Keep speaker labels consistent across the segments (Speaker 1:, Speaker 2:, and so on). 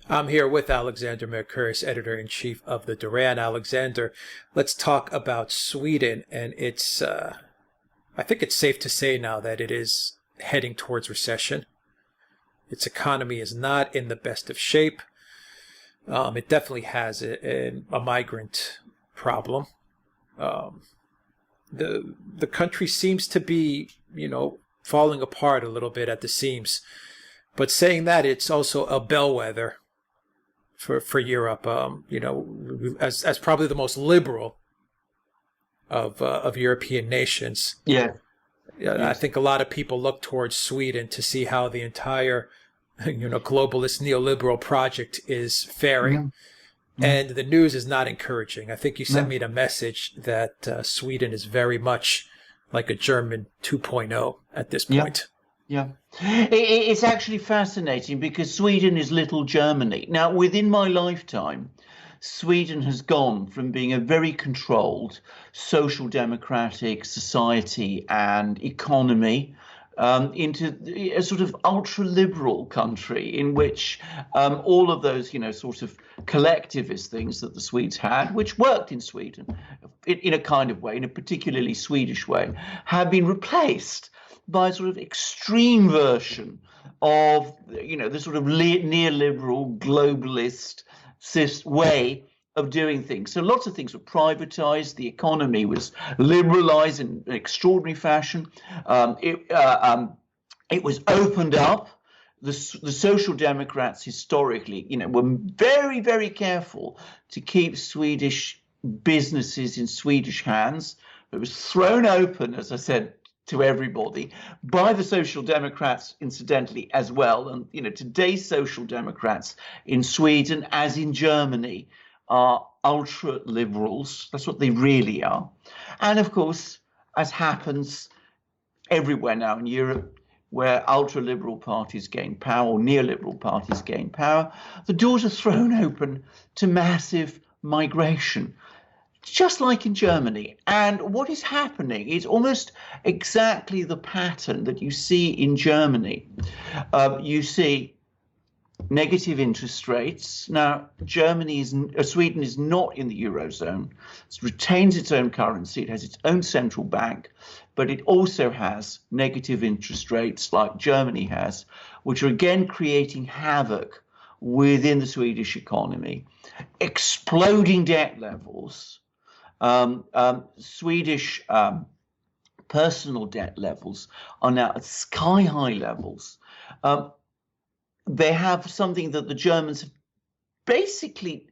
Speaker 1: I'm here with Alexander Mercouris, editor-in-chief of the Duran. Alexander, let's talk about Sweden. And I think it's safe to say now that it is heading towards recession. Its economy is not in the best of shape. It definitely has a migrant problem. The country seems to be, falling apart a little bit at the seams. But saying that, it's also a bellwether for Europe, as probably the most liberal of European nations.
Speaker 2: Yeah.
Speaker 1: I think a lot of people look towards Sweden to see how the entire, globalist neoliberal project is faring. Yeah. And the news is not encouraging. I think you sent me the message that Sweden is very much like a German 2.0 at this point.
Speaker 2: Yeah, it's actually fascinating because Sweden is little Germany. Now, within my lifetime, Sweden has gone from being a very controlled social democratic society and economy into a sort of ultra-liberal country in which all of those, sort of collectivist things that the Swedes had, which worked in Sweden in a kind of way, in a particularly Swedish way, have been replaced by a sort of extreme version of, the sort of neoliberal globalist way of doing things. So lots of things were privatized. The economy was liberalized in an extraordinary fashion. It was opened up. The Social Democrats historically, were very, very careful to keep Swedish businesses in Swedish hands. It was thrown open, as I said, to everybody by the Social Democrats, incidentally, as well. And, today's Social Democrats in Sweden, as in Germany, are ultra liberals. That's what they really are. And of course, as happens everywhere now in Europe, where ultra liberal parties gain power or neoliberal parties gain power, the doors are thrown open to massive migration, just like in Germany. And what is happening is almost exactly the pattern that you see in Germany. You see negative interest rates. Now, Sweden is not in the Eurozone. It retains its own currency. It has its own central bank, but it also has negative interest rates like Germany has, which are again creating havoc within the Swedish economy. Exploding debt levels. Swedish personal debt levels are now at sky-high levels. They have something that the Germans have basically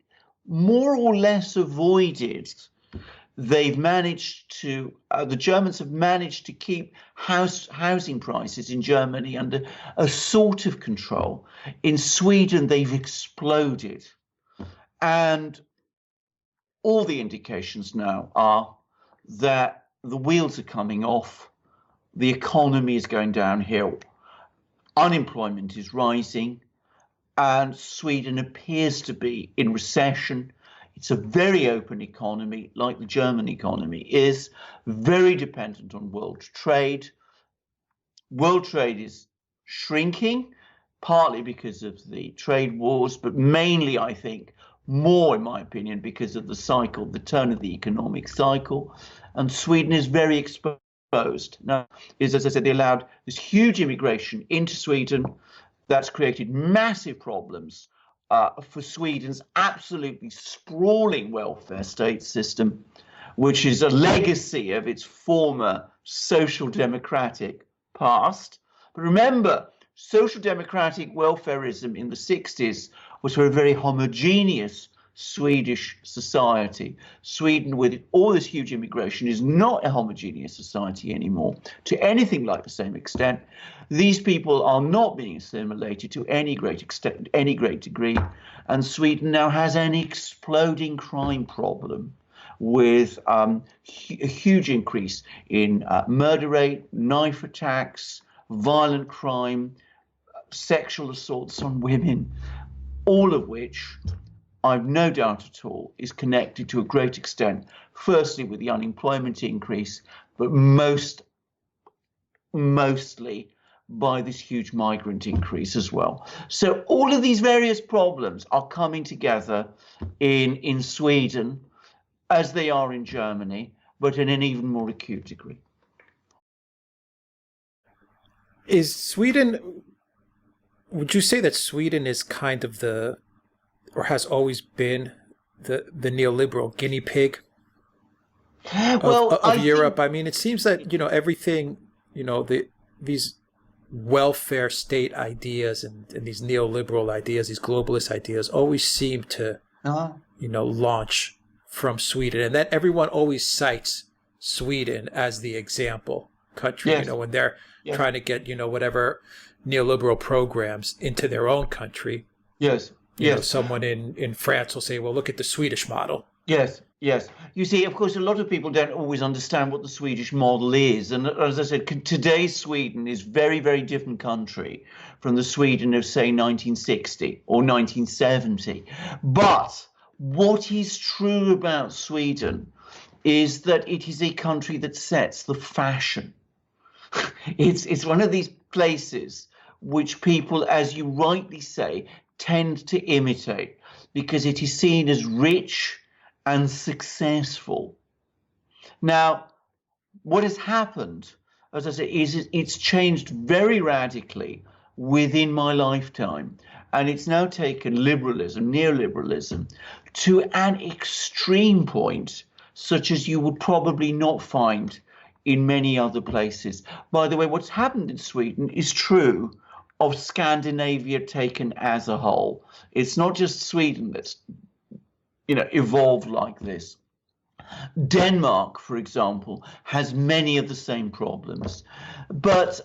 Speaker 2: more or less avoided. The Germans have managed to keep housing prices in Germany under a sort of control. In Sweden, they've exploded. And all the indications now are that the wheels are coming off, the economy is going downhill, unemployment is rising, and Sweden appears to be in recession. It's a very open economy, like the German economy is, very dependent on world trade. World trade is shrinking, partly because of the trade wars, but mainly, I think, more, in my opinion, because of the turn of the economic cycle. And Sweden is very exposed. Now, as I said, they allowed this huge immigration into Sweden. That's created massive problems for Sweden's absolutely sprawling welfare state system, which is a legacy of its former social democratic past. But remember, social democratic welfarism in the 60s was for a very homogeneous Swedish society. Sweden, with all this huge immigration, is not a homogeneous society anymore to anything like the same extent. These people are not being assimilated to any great extent, any great degree. And Sweden now has an exploding crime problem with a huge increase in murder rate, knife attacks, violent crime, sexual assaults on women, all of which I've no doubt at all is connected to a great extent, firstly with the unemployment increase, but mostly by this huge migrant increase as well. So all of these various problems are coming together in Sweden as they are in Germany, but in an even more acute degree.
Speaker 1: Is Sweden, would you say that Sweden is kind of or has always been the neoliberal guinea pig of Europe? I mean, it seems that, everything, these welfare state ideas and these neoliberal ideas, these globalist ideas always seem to, launch from Sweden. And that everyone always cites Sweden as the example country,
Speaker 2: yes.
Speaker 1: When they're trying to get, whatever neoliberal programs into their own country.
Speaker 2: Yes.
Speaker 1: Someone in France will say, well, look at the Swedish model.
Speaker 2: Yes. You see, of course, a lot of people don't always understand what the Swedish model is. And as I said, today's Sweden is very, very different country from the Sweden of, say, 1960 or 1970. But what is true about Sweden is that it is a country that sets the fashion. It's one of these places which people, as you rightly say, tend to imitate because it is seen as rich and successful. Now, what has happened, as I say, is it's changed very radically within my lifetime, and it's now taken neoliberalism, to an extreme point, such as you would probably not find in many other places. By the way, what's happened in Sweden is true of Scandinavia taken as a whole. It's not just Sweden that's evolved like this. Denmark, for example, has many of the same problems. But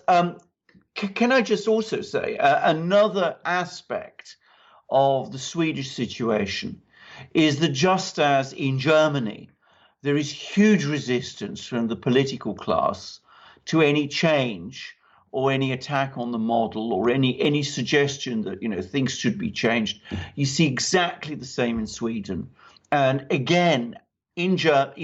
Speaker 2: can I just also say another aspect of the Swedish situation is that just as in Germany, there is huge resistance from the political class to any change or any attack on the model or any suggestion that things should be changed. You see exactly the same in Sweden. And again, in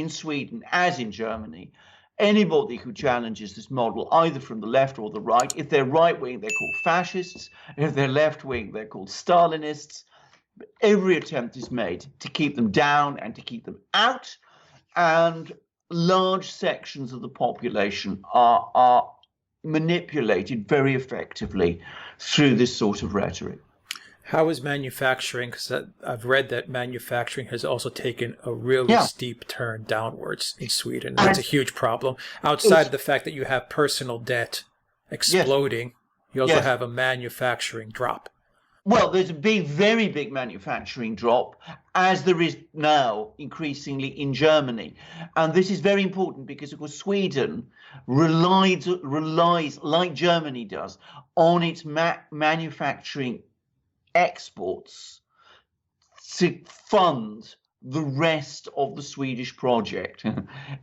Speaker 2: Sweden, as in Germany, anybody who challenges this model, either from the left or the right, if they're right-wing, they're called fascists. If they're left-wing, they're called Stalinists. Every attempt is made to keep them down and to keep them out. And large sections of the population are manipulated very effectively through this sort of rhetoric.
Speaker 1: How is manufacturing? Because I've read that manufacturing has also taken a really steep turn downwards in Sweden. That's a huge problem. Outside of the fact that you have personal debt exploding, you also have a manufacturing drop.
Speaker 2: Well, there's a very big manufacturing drop, as there is now increasingly in Germany. And this is very important because, of course, Sweden relies like Germany does, on its manufacturing exports to fund the rest of the Swedish project.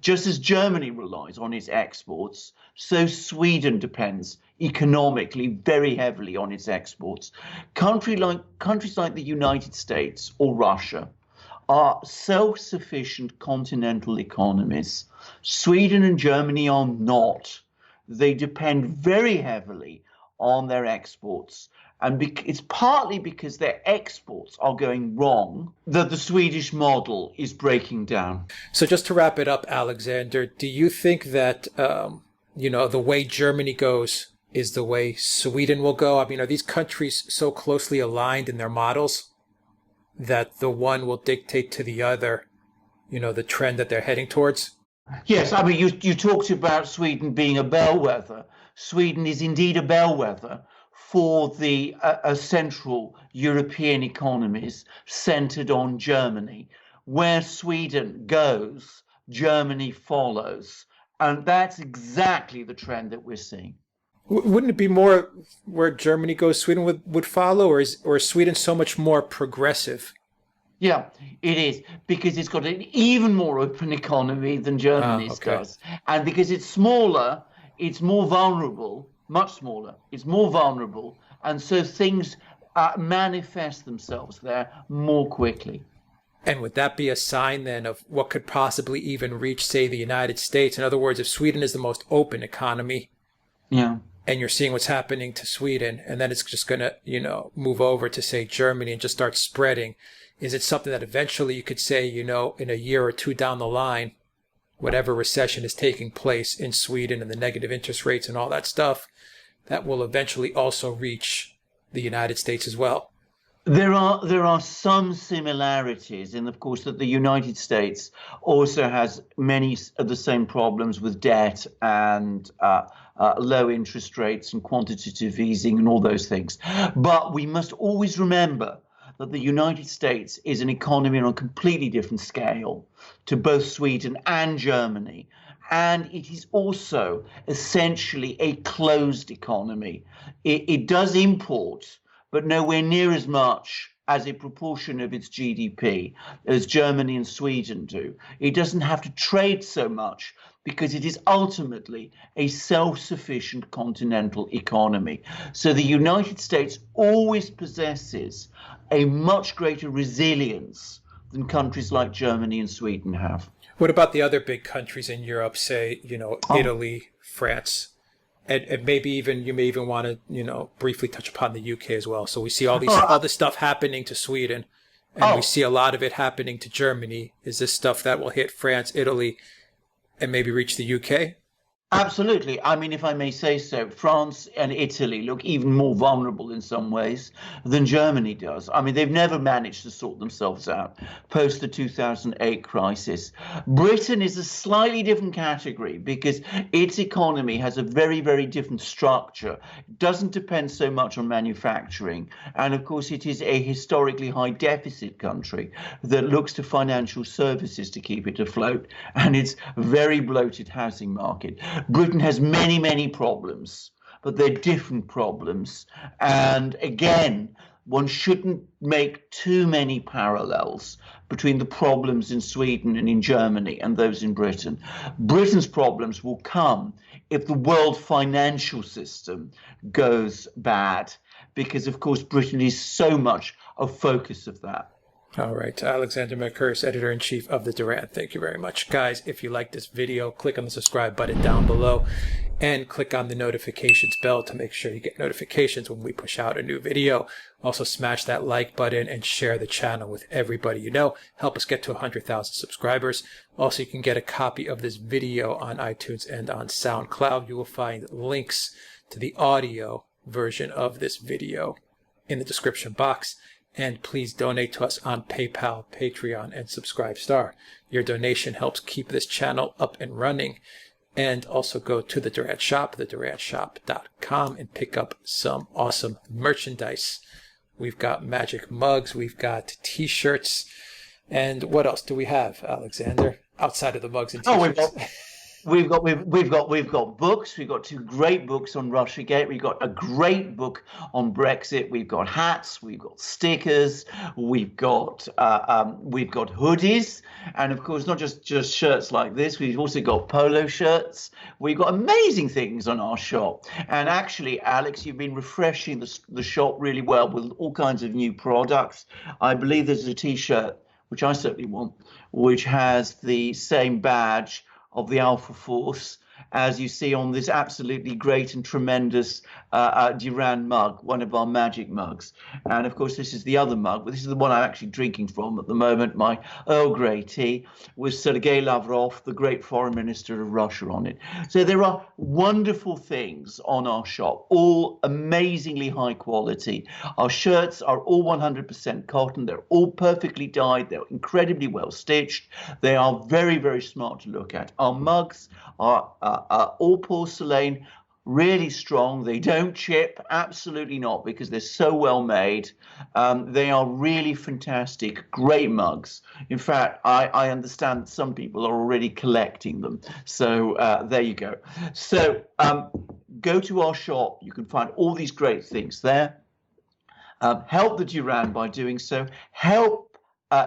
Speaker 2: Just as Germany relies on its exports, so Sweden depends economically very heavily on its exports. Countries like the United States or Russia are self-sufficient continental economies. Sweden and Germany are not. They depend very heavily on their exports. And it's partly because their exports are going wrong that the Swedish model is breaking down.
Speaker 1: So just to wrap it up, Alexander, do you think that, the way Germany goes is the way Sweden will go? I mean, are these countries so closely aligned in their models that the one will dictate to the other, the trend that they're heading towards?
Speaker 2: Yes, I mean, you talked about Sweden being a bellwether. Sweden is indeed a bellwether for the Central European economies centered on Germany. Where Sweden goes, Germany follows. And that's exactly the trend that we're seeing.
Speaker 1: Wouldn't it be more where Germany goes, Sweden would follow, or is Sweden so much more progressive?
Speaker 2: Yeah, it is, because it's got an even more open economy than Germany's does. And because it's smaller, it's more vulnerable, much smaller, it's more vulnerable. And so things manifest themselves there more quickly.
Speaker 1: And would that be a sign then of what could possibly even reach, say, the United States? In other words, if Sweden is the most open economy, and you're seeing what's happening to Sweden, and then it's just going to, move over to, say, Germany and just start spreading? Is it something that eventually you could say, in a year or two down the line, whatever recession is taking place in Sweden and the negative interest rates and all that stuff, that will eventually also reach the United States as well?
Speaker 2: There are some similarities in, of course, that the United States also has many of the same problems with debt and low interest rates and quantitative easing and all those things. But we must always remember that the United States is an economy on a completely different scale to both Sweden and Germany. And it is also essentially a closed economy. It does import, but nowhere near as much as a proportion of its GDP as Germany and Sweden do. It doesn't have to trade so much because it is ultimately a self-sufficient continental economy. So the United States always possesses a much greater resilience than countries like Germany and Sweden have.
Speaker 1: What about the other big countries in Europe, say, Italy, France? And maybe you may even want to, briefly touch upon the UK as well. So we see all this stuff happening to Sweden, and we see a lot of it happening to Germany. Is this stuff that will hit France, Italy, and maybe reach the UK?
Speaker 2: Absolutely. I mean, if I may say so, France and Italy look even more vulnerable in some ways than Germany does. I mean, they've never managed to sort themselves out post the 2008 crisis. Britain is a slightly different category because its economy has a very, very different structure. It doesn't depend so much on manufacturing. And of course, it is a historically high deficit country that looks to financial services to keep it afloat, and its very bloated housing market. Britain has many, many problems, but they're different problems. And again, one shouldn't make too many parallels between the problems in Sweden and in Germany and those in Britain. Britain's problems will come if the world financial system goes bad, because, of course, Britain is so much a focus of that.
Speaker 1: All right. Alexander Mercouris, Editor-in-Chief of the Duran. Thank you very much. Guys, if you like this video, click on the subscribe button down below and click on the notifications bell to make sure you get notifications when we push out a new video. Also, smash that like button and share the channel with everybody you know. Help us get to 100,000 subscribers. Also, you can get a copy of this video on iTunes and on Soundcloud. You will find links to the audio version of this video in the description box. And please donate to us on PayPal, Patreon, and Subscribestar. Your donation helps keep this channel up and running. And also go to the Duran Shop, theduranshop.com, and pick up some awesome merchandise. We've got magic mugs, we've got t-shirts, and what else do we have, Alexander, outside of the mugs and t-shirts?
Speaker 2: We've got books. We've got two great books on Russiagate. We've got a great book on Brexit. We've got hats. We've got stickers. We've got hoodies, and of course, not just shirts like this. We've also got polo shirts. We've got amazing things on our shop. And actually, Alex, you've been refreshing the shop really well with all kinds of new products. I believe there's a T-shirt, which I certainly want, which has the same badge of the Alpha Force, as you see on this absolutely great and tremendous Duran mug, one of our magic mugs. And of course, this is the other mug, but this is the one I'm actually drinking from at the moment, my Earl Grey tea, with Sergei Lavrov, the great foreign minister of Russia, on it. So there are wonderful things on our shop, all amazingly high quality. Our shirts are all 100% cotton. They're all perfectly dyed. They're incredibly well stitched. They are very, very smart to look at. Our mugs are all porcelain, really strong. They don't chip, absolutely not, because they're so well made. They are really fantastic, great mugs. In fact, I understand that some people are already collecting them. So there you go. So go to our shop. You can find all these great things there. Help the Duran by doing so. Help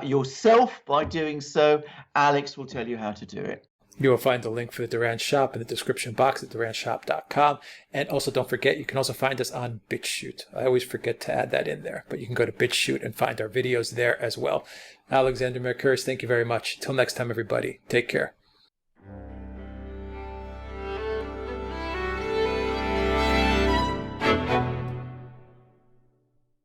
Speaker 2: yourself by doing so. Alex will tell you how to do it.
Speaker 1: You will find the link for the Duran Shop in the description box at duranshop.com. And also don't forget, you can also find us on BitChute. I always forget to add that in there, but you can go to BitChute and find our videos there as well. Alexander Mercouris, thank you very much. Until next time, everybody, take care.